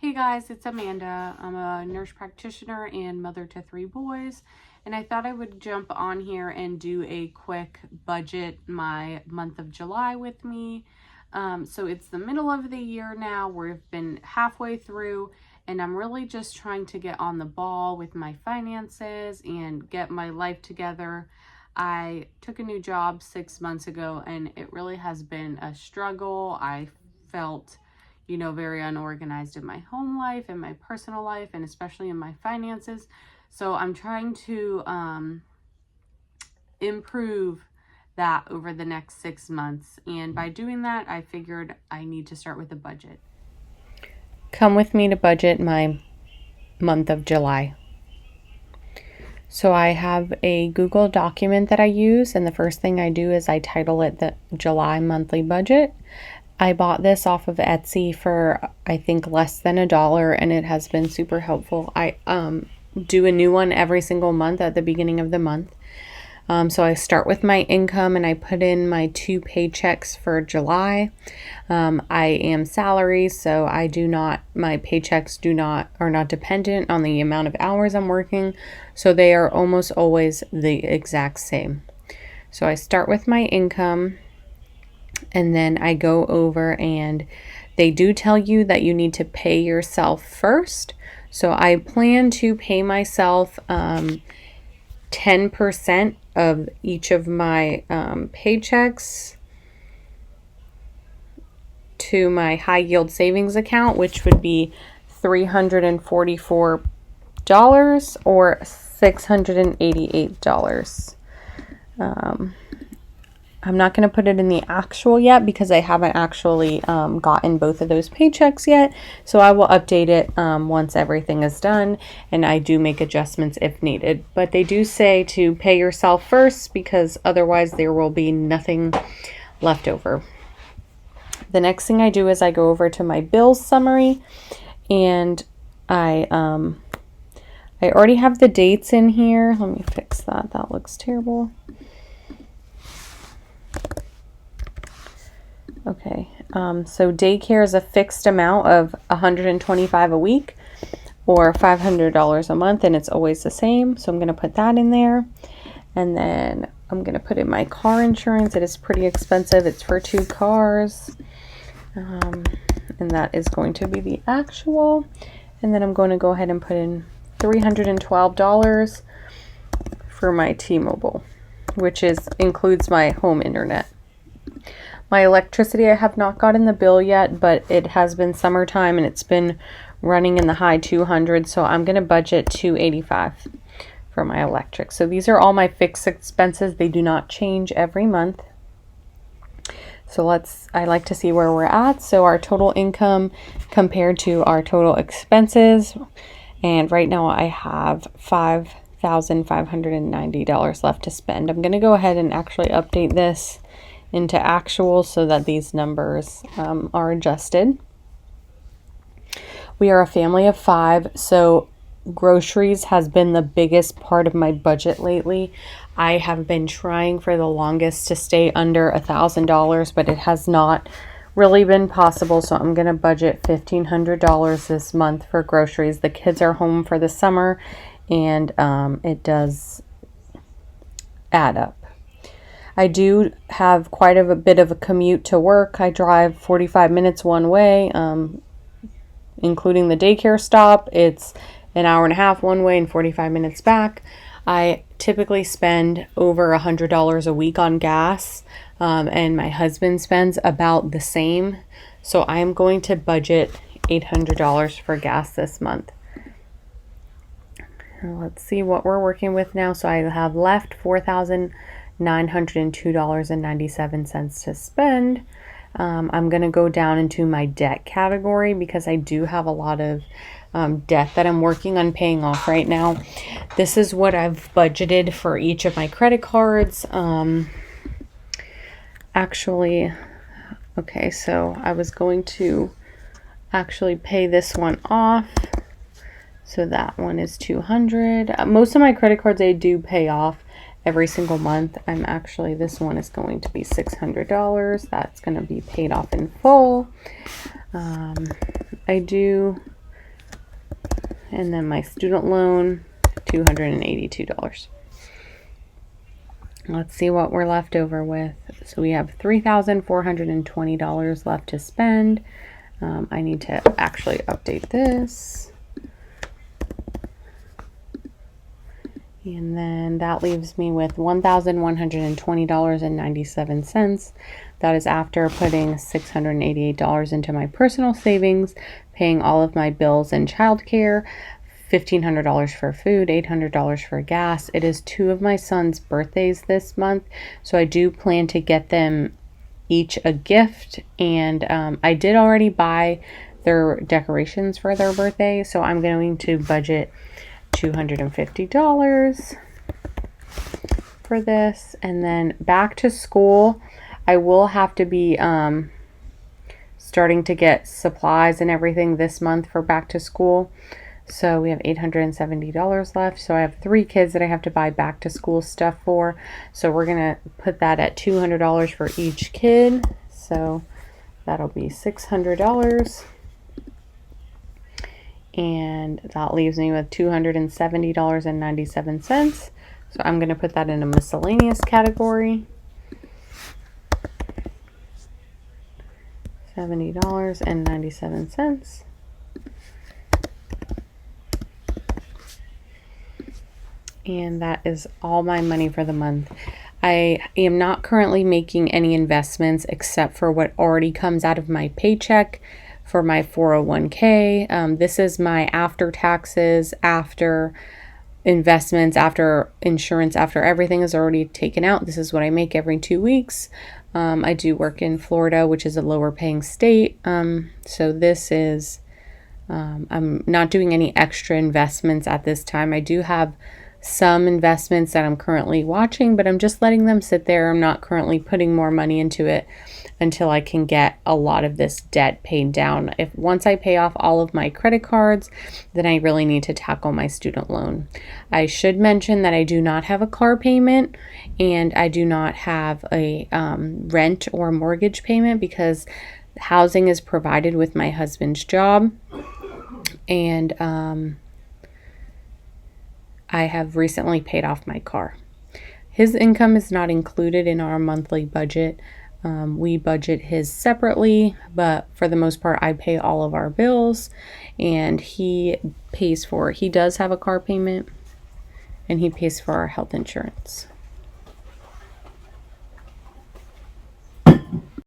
Hey guys, it's Amanda. I'm a nurse practitioner and mother to 3 boys, and I thought I would jump on here and do a quick budget my month of July with me. So it's the middle of the year now. We've been halfway through, and I'm really just trying to get on the ball with my finances and get my life together. I took a new job 6 months ago, and it really has been a struggle. I felt very unorganized in my home life and my personal life, and especially in my finances. So I'm trying to improve that over the next 6 months. And by doing that, I figured I need to start with a budget. Come with me to budget my month of July. So I have a Google document that I use, and the first thing I do is I title it the July monthly budget. I bought this off of Etsy for I think less than $1, and it has been super helpful. I do a new one every single month at the beginning of the month. So I start with my income and I put in my 2 paychecks for July. I am salary, so my paychecks are not dependent on the amount of hours I'm working. So they are almost always the exact same. So I start with my income, and then I go over, and they do tell you that you need to pay yourself first. So I plan to pay myself 10% of each of my paychecks to my high yield savings account, which would be $344 or $688. I'm not going to put it in the actual yet because I haven't actually gotten both of those paychecks yet. So I will update it once everything is done, and I do make adjustments if needed. But they do say to pay yourself first because otherwise there will be nothing left over. The next thing I do is I go over to my bills summary, and I already have the dates in here. Let me fix that. That looks terrible. Okay, so daycare is a fixed amount of $125 a week or $500 a month, and it's always the same. So I'm going to put that in there. And then I'm going to put in my car insurance. It is pretty expensive. It's for 2 cars. And that is going to be the actual. And then I'm going to go ahead and put in $312 for my T-Mobile, which includes my home internet. My electricity, I have not gotten the bill yet, but it has been summertime and it's been running in the high 200s, so I'm going to budget $285 for my electric. So these are all my fixed expenses. They do not change every month. So I like to see where we're at. So our total income compared to our total expenses, and right now I have $5,590 left to spend. I'm going to go ahead and actually update this into actual so that these numbers are adjusted. We are a family of 5, so groceries has been the biggest part of my budget lately. I have been trying for the longest to stay under $1,000, but it has not really been possible, so I'm going to budget $1,500 this month for groceries. The kids are home for the summer, and it does add up. I do have quite a bit of a commute to work. I drive 45 minutes one way, including the daycare stop. It's an hour and a half one way and 45 minutes back. I typically spend over $100 a week on gas, and my husband spends about the same. So I'm going to budget $800 for gas this month. Let's see what we're working with now. So I have left $4,902.97 to spend. I'm going to go down into my debt category because I do have a lot of debt that I'm working on paying off right now. This is what I've budgeted for each of my credit cards. Okay, so I was going to actually pay this one off. So that one is $200. Most of my credit cards I do pay off every single month. This one is going to be $600. That's going to be paid off in full. I do And then my student loan, $282. Let's see what we're left over with. So we have $3,420 left to spend. I need to actually update this. And then that leaves me with $1,120.97. That is after putting $688 into my personal savings, paying all of my bills and childcare, $1,500 for food, $800 for gas. It is 2 of my sons' birthdays this month, so I do plan to get them each a gift. And I did already buy their decorations for their birthday, so I'm going to budget $250 for this. And then back to school, I will have to be starting to get supplies and everything this month for back to school. So we have $870 left. So I have 3 kids that I have to buy back to school stuff for. So we're gonna put that at $200 for each kid. So that'll be $600. And that leaves me with $270.97. So I'm going to put that in a miscellaneous category. $70.97. And that is all my money for the month. I am not currently making any investments except for what already comes out of my paycheck for my 401k. This is my after taxes, after investments, after insurance, after everything is already taken out. This is what I make every 2 weeks. I do work in Florida, which is a lower paying state. So this is, I'm not doing any extra investments at this time. I do have some investments that I'm currently watching, but I'm just letting them sit there. I'm not currently putting more money into it until I can get a lot of this debt paid down. Once I pay off all of my credit cards, then I really need to tackle my student loan. I should mention that I do not have a car payment and I do not have a rent or mortgage payment because housing is provided with my husband's job. And I have recently paid off my car. His income is not included in our monthly budget. We budget his separately, but for the most part, I pay all of our bills and he does have a car payment and he pays for our health insurance.